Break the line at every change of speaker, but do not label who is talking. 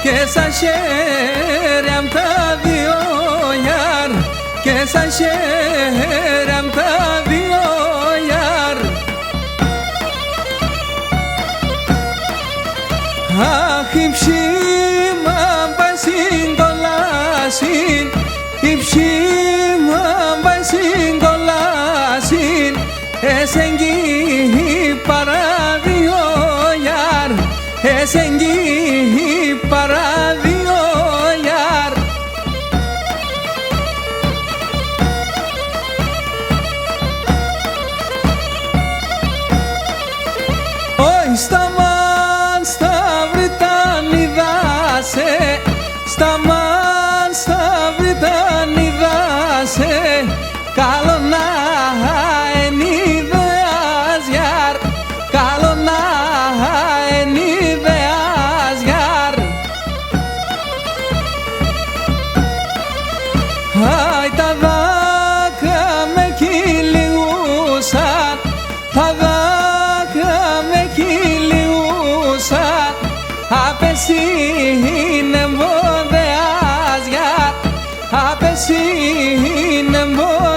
και σαν χέρι αμ' τα δυο γιαρ, και σαν χέρι αμ' τα δυο γιαρ. Αχ, η ψήμα πάει συγκολάσιν, η ψήμα πάει συγκολάσιν, εσεγγί παράδειο γιαρ, εσεγγί παράδειο γιαρ. Όχι σταμάν στα Βρυτανίδασε, σταμάν στα Βρυτανίδασε, καλό να εν ιδέας γιαρ, καλό να εν ιδέας γιαρ. Αι, τα δάκρυα με κυλιούσαν, τα δάκρυα με κυλιούσαν, απεσύνε εμπόδεας γιαρ, απεσύνε εμπόδεας.